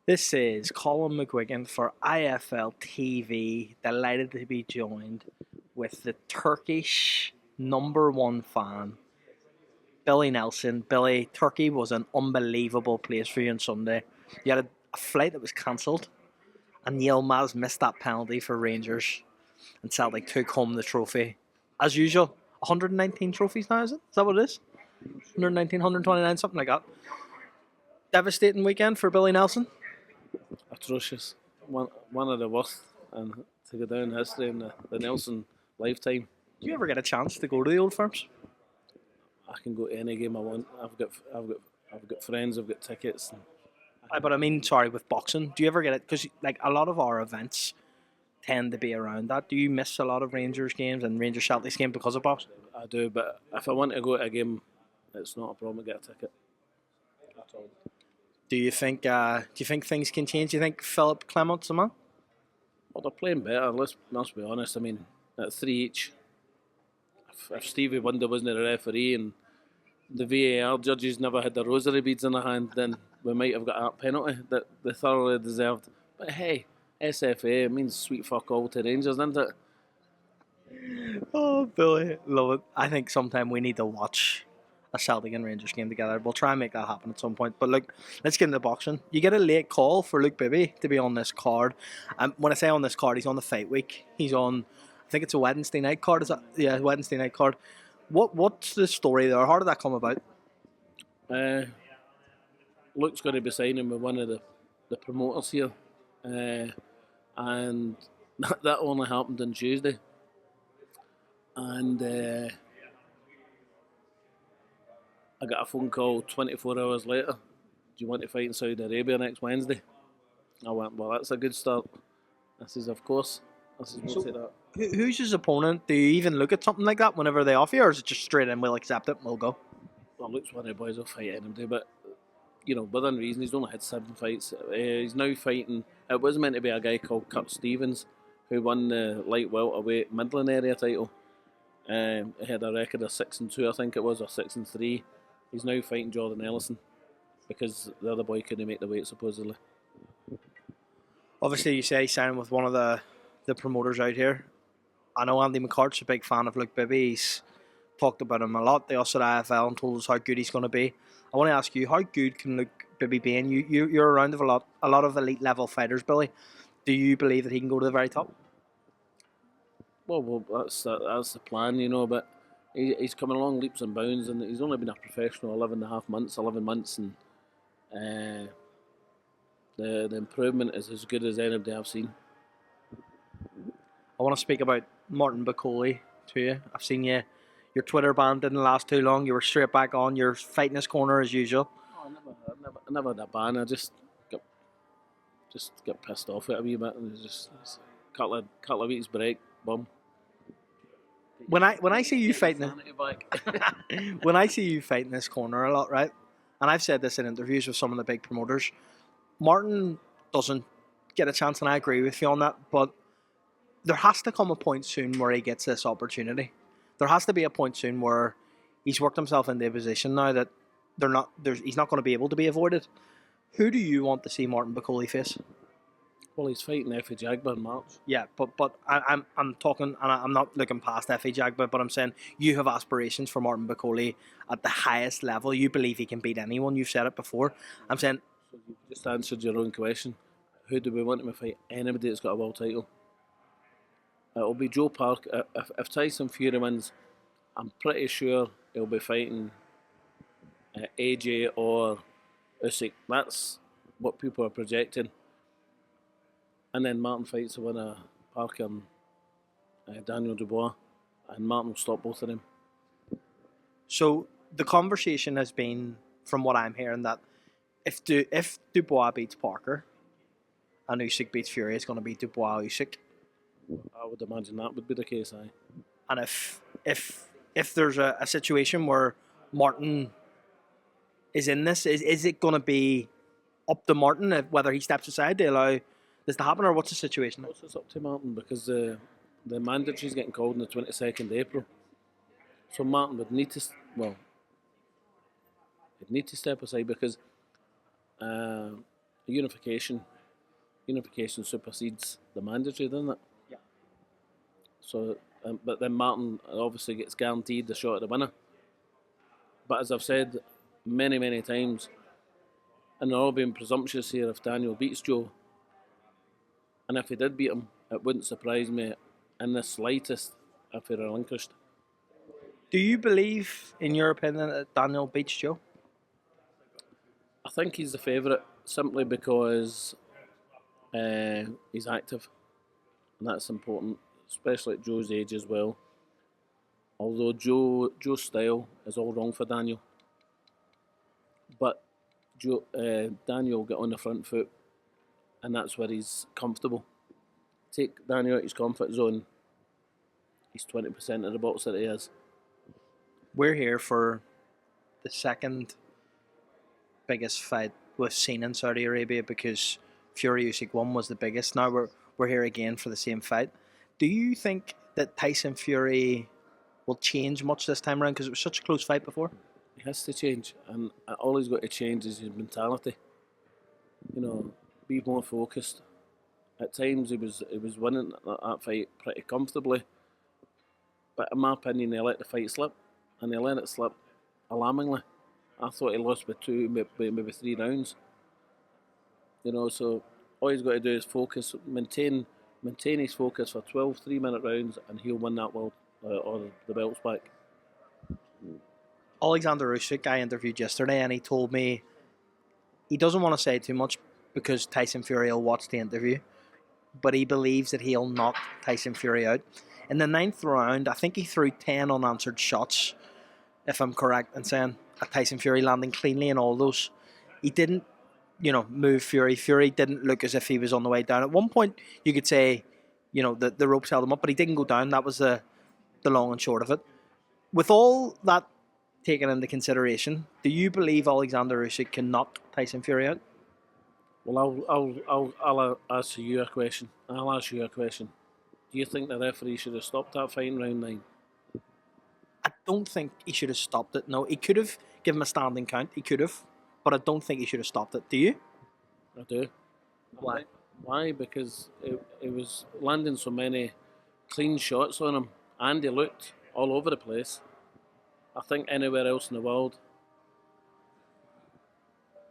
This is Colin McGuigan for IFLTV. Delighted to be joined with the Turkish #1 fan, Billy Nelson. Billy, Turkey was an unbelievable place for you on Sunday. You had a flight that was cancelled, and Yilmaz missed that penalty for Rangers, and Celtic took home the trophy. As usual, 119 trophies now, is it? Is that what it is? 119, 129, something like that. Devastating weekend for Billy Nelson. Atrocious. One of the worst, and to go down in history in the Nelson lifetime. Do you ever get a chance to go to the Old Firms? I can go to any game I want. I've got friends. I've got tickets. But I mean, sorry, with boxing, do you ever get it? Because like a lot of our events tend to be around that. Do you miss a lot of Rangers games and Rangers Celtics games because of boxing? I do, but if I want to go to a game, it's not a problem to get a ticket at all. Do you think things can change? Do you think Philip Clement's a man? Well, they're playing better. Let's be honest. I mean, at 3 each, if Stevie Wonder wasn't a referee and the VAR judges never had the rosary beads in their hand, then we might have got that penalty that they thoroughly deserved. But hey, SFA means sweet fuck all to Rangers, doesn't it? Oh, Billy, love it. I think sometime we need to watch a Celtic and Rangers game together. We'll try and make that happen at some point. But look, let's get into boxing. You get a late call for Luke Bibby to be on this card. When I say on this card, he's on the fight week. He's on, I think it's a Wednesday night card. Is that? Yeah, Wednesday night card. What's the story there? How did that come about? Luke's going to be signing with one of the promoters here, and that only happened on Tuesday. And I got a phone call 24 hours later. Do you want to fight in Saudi Arabia next Wednesday? I went, well, that's a good start. I says, of course. I says, we'll take that. Who's his opponent? Do you even look at something like that whenever they offer you, or is it just straight in, we'll accept it and we'll go? Well, Luke's one of the boys will fight anybody, but, you know, within reason, he's only had 7 fights. He's now fighting, it was meant to be a guy called Kurt Stevens, who won the light welterweight Midland area title. He had a record of 6-2, I think it was, or 6-3. He's now fighting Jordan Ellison because the other boy couldn't make the weight, supposedly. Obviously, you say he's signing with one of the promoters out here. I know Andy McCart's a big fan of Luke Bibby. He's talked about him a lot. They also at IFL and told us how good he's going to be. I want to ask you, how good can Luke Bibby be? And you're around of a lot of elite level fighters, Billy. Do you believe that he can go to the very top? Well, that's the plan, you know. But he's coming along leaps and bounds, and he's only been a professional 11 months, and the improvement is as good as anybody I've seen. I want to speak about Martin Bakole to you. I've seen your Twitter ban didn't last too long. You were straight back on. You're fighting his corner as usual. Oh, I never had a ban. I just got pissed off at a wee bit, and it was just a couple of weeks break, boom. When I see you fighting when I see you fighting this corner a lot, right? And I've said this in interviews with some of the big promoters, Martin doesn't get a chance, and I agree with you on that, but there has to come a point soon where he gets this opportunity. There has to be a point soon where he's worked himself into a position now that he's not going to be able to be avoided. Who do you want to see Martin Bakole face? Well, he's fighting Effie Jagba in March. Yeah, but I'm talking, and I'm not looking past Effie Jagba, but I'm saying you have aspirations for Martin Bakole at the highest level. You believe he can beat anyone. You've said it before. I'm saying. So you just answered your own question. Who do we want him to fight? Anybody that's got a world title. It'll be Joe Park. If Tyson Fury wins, I'm pretty sure he'll be fighting AJ or Usyk. That's what people are projecting. And then Martin fights the winner, Parker and Daniel Dubois, and Martin will stop both of them. So the conversation has been, from what I'm hearing, that if Dubois beats Parker and Usyk beats Fury, it's going to be Dubois Usyk. I would imagine that would be the case, aye. And if there's a situation where Martin is in this, is it going to be up to Martin whether he steps aside to allow this to happen, or what's the situation? It's up to Martin because the mandatory is getting called on the 22nd April. So Martin would need to, he'd need to step aside because unification supersedes the mandatory, doesn't it? Yeah. So, but then Martin obviously gets guaranteed the shot at the winner. But as I've said many times, and they're all being presumptuous here, if Daniel beats Joe, and if he did beat him, it wouldn't surprise me in the slightest if he relinquished. Do you believe, in your opinion, that Daniel beats Joe? I think he's the favourite simply because he's active, and that's important, especially at Joe's age as well. Although Joe's style is all wrong for Daniel, but Daniel get on the front foot, and that's where he's comfortable. Take Daniel out his comfort zone, he's 20% of the box that he is. We're here for the second biggest fight we've seen in Saudi Arabia, because FURY-USYK 1 was the biggest. Now we're here again for the same fight. Do you think that Tyson Fury will change much this time around, because it was such a close fight before? He has to change, and all he's got to change is his mentality. You know, be more focused. At times he was winning that fight pretty comfortably, but in my opinion he let the fight slip, and he let it slip alarmingly. I thought he lost by maybe 3 rounds. You know, so all he's got to do is focus, maintain his focus for 12 3-minute rounds, and he'll win that world or the belts back. Alexander Usyk, I interviewed yesterday, and he told me he doesn't want to say too much because Tyson Fury will watch the interview, but he believes that he'll knock Tyson Fury out. In the 9th round, I think he threw 10 unanswered shots, if I'm correct in saying, at Tyson Fury, landing cleanly in all those. He didn't, move Fury. Fury didn't look as if he was on the way down. At one point, you could say, the ropes held him up, but he didn't go down. That was the long and short of it. With all that taken into consideration, do you believe Alexander Usyk can knock Tyson Fury out? Well, I'll ask you a question. Do you think the referee should have stopped that fight in round 9? I don't think he should have stopped it. No, he could have given him a standing count. He could have, but I don't think he should have stopped it. Do you? I do. Why? Why? Because it was landing so many clean shots on him, and he looked all over the place. I think anywhere else in the world,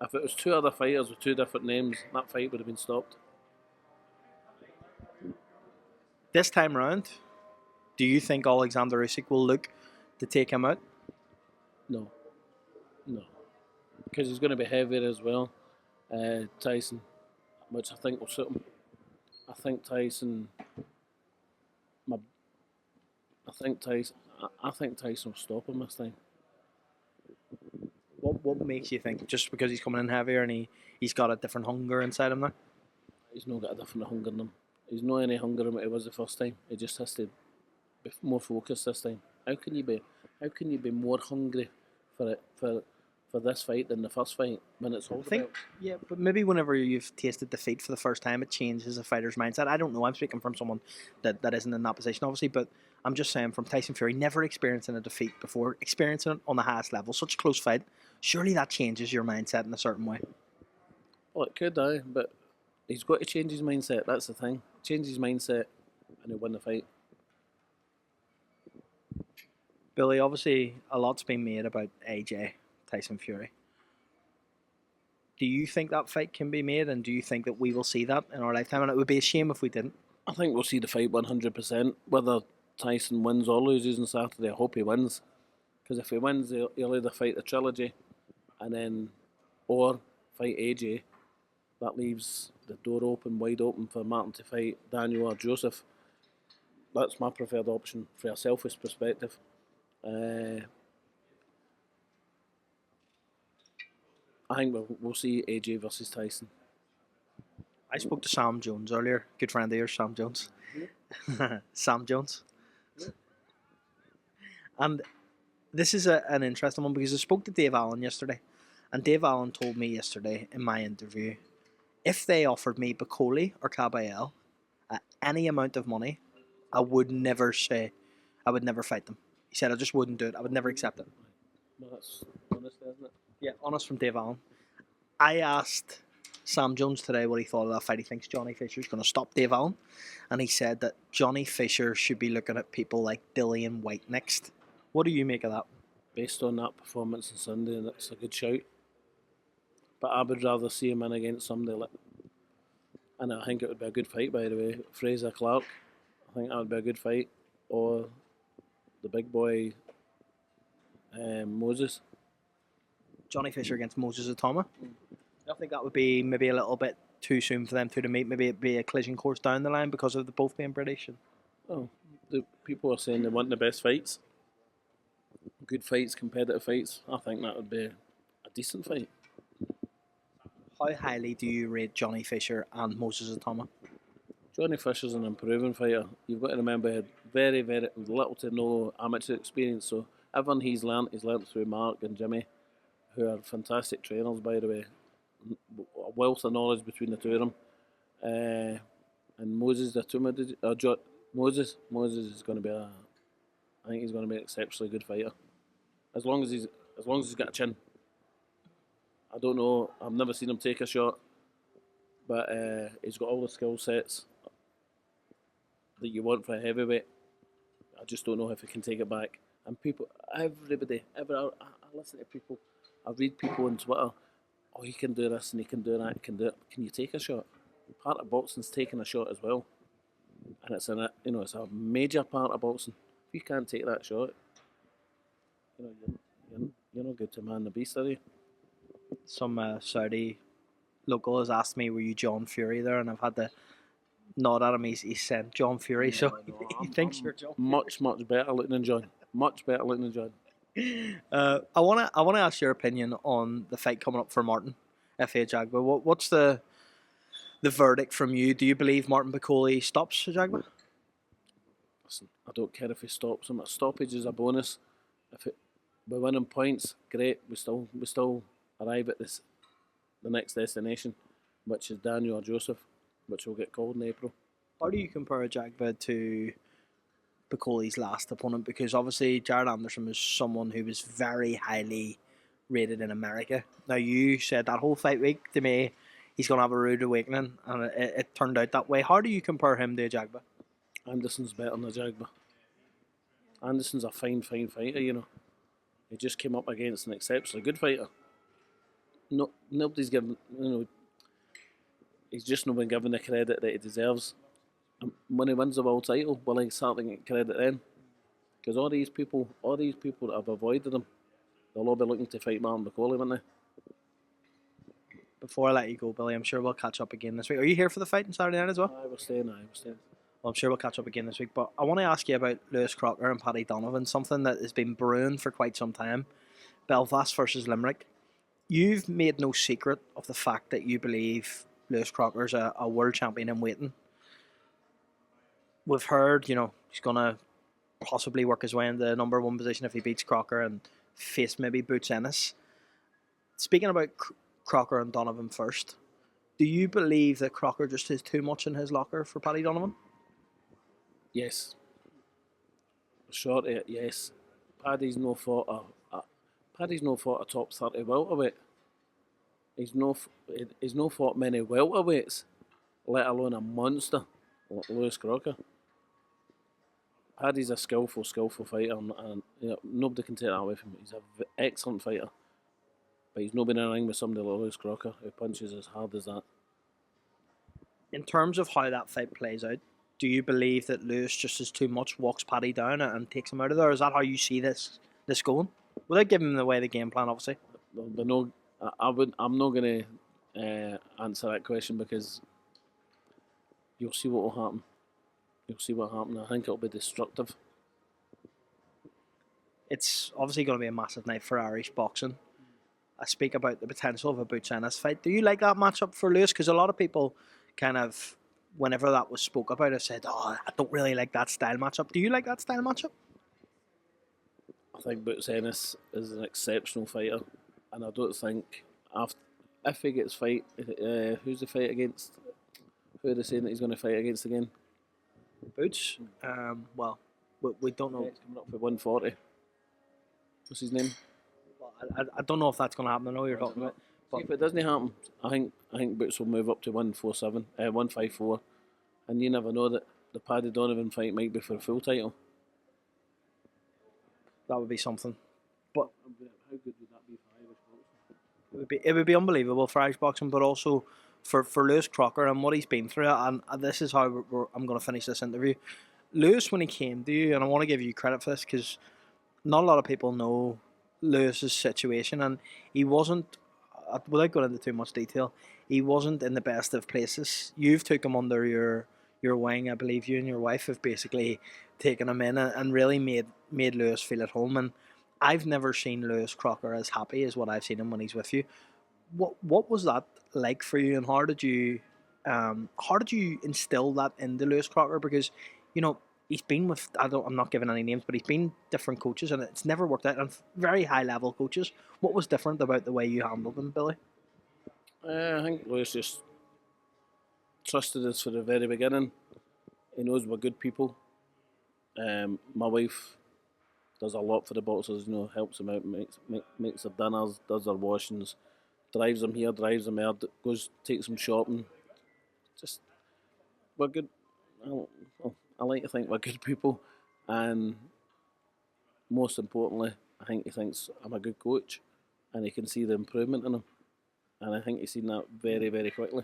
if it was 2 other fighters with 2 different names, that fight would have been stopped. This time round, do you think Alexander Usyk will look to take him out? No. Because he's going to be heavier as well, Tyson, which I think will suit him. I think Tyson will stop him this time. What makes you think? Just because he's coming in heavier and he's got a different hunger inside him now? He's not got a different hunger in him. He's not any hunger in what he was the first time. He just has to be more focused this time. How can you be more hungry for this fight than the first fight when it's all about? Yeah, but maybe whenever you've tasted defeat for the first time, it changes a fighter's mindset. I don't know. I'm speaking from someone that isn't in that position, obviously, but I'm just saying, from Tyson Fury, never experiencing a defeat before, experiencing it on the highest level, such a close fight, surely that changes your mindset in a certain way. Well, it could, but he's got to change his mindset. That's the thing. Change his mindset, and he'll win the fight. Billy, obviously, a lot's been made about AJ, Tyson Fury. Do you think that fight can be made, and do you think that we will see that in our lifetime? And it would be a shame if we didn't. I think we'll see the fight 100%. Whether Tyson wins or loses on Saturday, I hope he wins. Because if he wins, he'll either fight the trilogy, and then or fight AJ. That leaves the door wide open for Martin to fight Daniel or Joseph. That's my preferred option from a selfish perspective. I think we'll see AJ versus Tyson. I spoke to Sam Jones earlier. Good friend of yours, Sam Jones. Sam Jones. And this is an interesting one, because I spoke to Dave Allen yesterday. And Dave Allen told me yesterday in my interview, if they offered me Bakole or Caballel at any amount of money, I would never fight them. He said I just wouldn't do it. I would never accept it. Well, that's honest, isn't it? Yeah, honest from Dave Allen. I asked Sam Jones today what he thought of that fight. He thinks Johnny Fisher's going to stop Dave Allen, and he said that Johnny Fisher should be looking at people like Dillian White next. What do you make of that? Based on that performance on Sunday, and it's a good shout. But I would rather see him in against somebody like, and I think it would be a good fight, by the way, Fraser Clark. I think that would be a good fight, or the big boy Moses. Johnny Fisher against Moses Atama. I think that would be maybe a little bit too soon for them two to meet. Maybe it'd be a collision course down the line because of the both being British. Oh, the people are saying they want the best fights, good fights, competitive fights. I think that would be a decent fight. How highly do you rate Johnny Fisher and Moses Atama? Johnny Fisher's an improving fighter. You've got to remember he had very, very little to no amateur experience, so everything he's learnt through Mark and Jimmy, who are fantastic trainers, by the way. A wealth of knowledge between the two of them. And Moses, Moses is going to be I think he's going to be an exceptionally good fighter. As long as he's got a chin. I don't know. I've never seen him take a shot, but he's got all the skill sets that you want for a heavyweight. I just don't know if he can take it back. And people, I listen to people, I read people on Twitter. Oh, he can do this and he can do that. Can you take a shot? Part of boxing's taking a shot as well, and it's it's a major part of boxing. If you can't take that shot, you're not good to man the beast, are you? Some Saudi local has asked me, "Were you John Fury there?" And I've had to nod at him. He's said John Fury, Yeah, so he thinks you're John. Much better looking than John. Much better looking than John. I wanna ask your opinion on the fight coming up for Martin F.A. Jagba. What's the verdict from you? Do you believe Martin Bakole stops Jagba? Listen, I don't care if he stops him. A stoppage is a bonus. If we're winning points, great. We still arrive at the next destination, which is Daniel or Joseph, which will get called in April. How do you compare Jagba to Bakole's last opponent? Because obviously Jared Anderson was someone who was very highly rated in America. Now you said that whole fight week to me he's going to have a rude awakening, and it turned out that way. How do you compare him to Jagba? Anderson's better than Jagba. Anderson's a fine fighter, He just came up against an exceptionally good fighter. No, nobody's given, he's just not been given the credit that he deserves. And when he wins the world title, will he start to get credit then? Because all these people that have avoided him, they'll all be looking to fight Martin Bakole, won't they? Before I let you go, Billy, I'm sure we'll catch up again this week. Are you here for the fight on Saturday night as well? I was staying. Well, I'm sure we'll catch up again this week. But I want to ask you about Lewis Crocker and Paddy Donovan, something that has been brewing for quite some time. Belfast versus Limerick. You've made no secret of the fact that you believe Lewis Crocker's a world champion in waiting. We've heard, he's going to possibly work his way into the number one position if he beats Crocker and face maybe Boots Ennis. Speaking about Crocker and Donovan first, do you believe that Crocker just has too much in his locker for Paddy Donovan? Yes. Short of it, yes. Paddy's no fought a top 30 welterweight. He's no fought many welterweights, let alone a monster like Lewis Crocker. Paddy's a skillful fighter, and nobody can take that away from him. He's an excellent fighter, but he's not been in a ring with somebody like Lewis Crocker who punches as hard as that. In terms of how that fight plays out, do you believe that Lewis just as too much walks Paddy down and takes him out of there? Is that how you see this going? Without giving him away the game plan, obviously. But no, I'm not going to answer that question because you'll see what will happen. You'll see what happens. I think it'll be destructive. It's obviously going to be a massive night for Irish boxing. I speak about the potential of a Boots Ennis fight. Do you like that matchup for Lewis? Because a lot of people kind of, whenever that was spoke about, have said, I don't really like that style matchup. Do you like that style matchup? I think Boots Ennis is an exceptional fighter, and I don't think if he gets fight, who's the fight against? Who are they saying that he's going to fight against again? Boots. Well, we don't know. Yeah, it's coming up for 140. What's his name? I don't know if that's going to happen. I know you're talking about. If it doesn't happen, I think Boots will move up to 147, 154, and you never know that the Paddy Donovan fight might be for a full title. That would be something. But how good would that be for Irish boxing? it would be unbelievable for Irish boxing, but also for Lewis Crocker and what he's been through. And this is how I'm going to finish this interview. Lewis, when he came to you, and I want to give you credit for this because not a lot of people know Lewis's situation, and he wasn't, without going into too much detail, he wasn't in the best of places. You've took him under your wing. I believe you and your wife have basically taken him in and really made Lewis feel at home. And I've never seen Lewis Crocker as happy as what I've seen him when he's with you. What was that like for you, and how did you instill that into Lewis Crocker? Because he's been with, I'm not giving any names, but he's been different coaches and it's never worked out, and very high level coaches. What was different about the way you handled them, Billy? I think Lewis just trusted us for the very beginning. He knows we're good people. My wife does a lot for the boxers, helps them out, makes their dinners, does their washings, drives them here, drives them there, takes them shopping. Just, we're good. I like to think we're good people, and most importantly, I think he thinks I'm a good coach, and he can see the improvement in him, and I think he's seen that very, very quickly.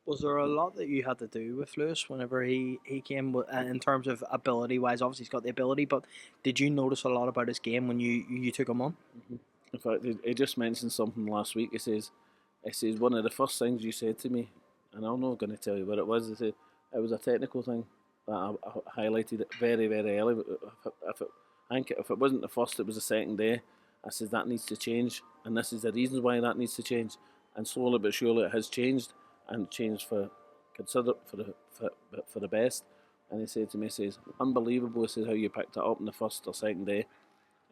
Was there a lot that you had to do with Lewis whenever he came in terms of ability wise? Obviously, he's got the ability, but did you notice a lot about his game when you took him on? Mm-hmm. In fact, he just mentioned something last week. He says one of the first things you said to me, and I'm not going to tell you what it was. He said it was a technical thing that I highlighted it very, very early. I think if it wasn't the first, it was the second day. I said that needs to change, and this is the reasons why that needs to change. And slowly but surely, it has changed, and changed for the best. And he said to me, he says, unbelievable. He says how you picked it up in the first or second day.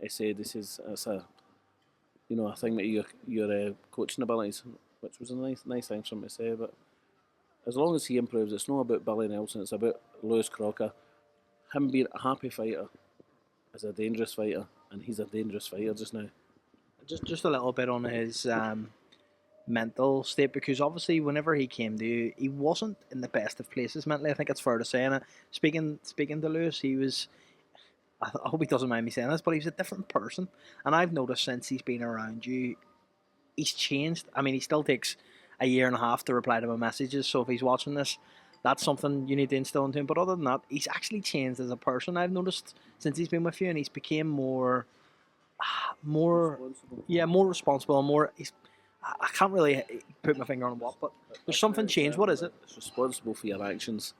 He said, it's a thing that your coaching abilities, which was a nice thing for him to say. But as long as he improves, it's not about Billy Nelson, it's about Lewis Crocker. Him being a happy fighter is a dangerous fighter, and he's a dangerous fighter just now. Just a little bit on his mental state, because obviously whenever he came to you, he wasn't in the best of places mentally. I think it's fair to say. And speaking to Lewis, he was, I hope he doesn't mind me saying this, but he was a different person. And I've noticed since he's been around you, he's changed. I mean, he still takes a year and a half to reply to my messages, so if he's watching this, that's something you need to instill into him. But other than that, he's actually changed as a person, I've noticed, since he's been with you, and he's became more Responsible. yeah, more responsible, and more, I can't really put my finger on what, but there's something changed. What is it? It's responsible for your actions.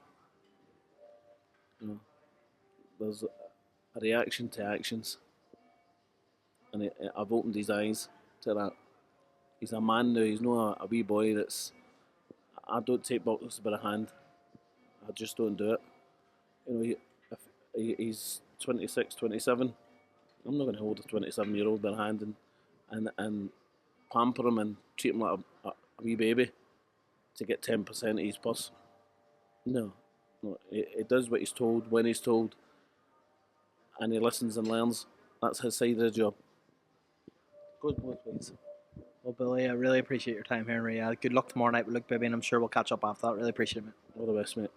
There's a reaction to actions, and I've opened his eyes to that. He's a man now. He's not a wee boy. I don't take boxers by the hand. I just don't do it. If he's 26, 27, I'm not going to hold a 27-year-old by the hand and pamper him and treat him like a wee baby to get 10% of his purse. No. He does what he's told, when he's told, and he listens and learns. That's his side of the job. Goes both ways. Well, Billy, I really appreciate your time here in Riyadh. Good luck tomorrow night with Luke Bibby, and I'm sure we'll catch up after that. Really appreciate it, mate. All the best, mate.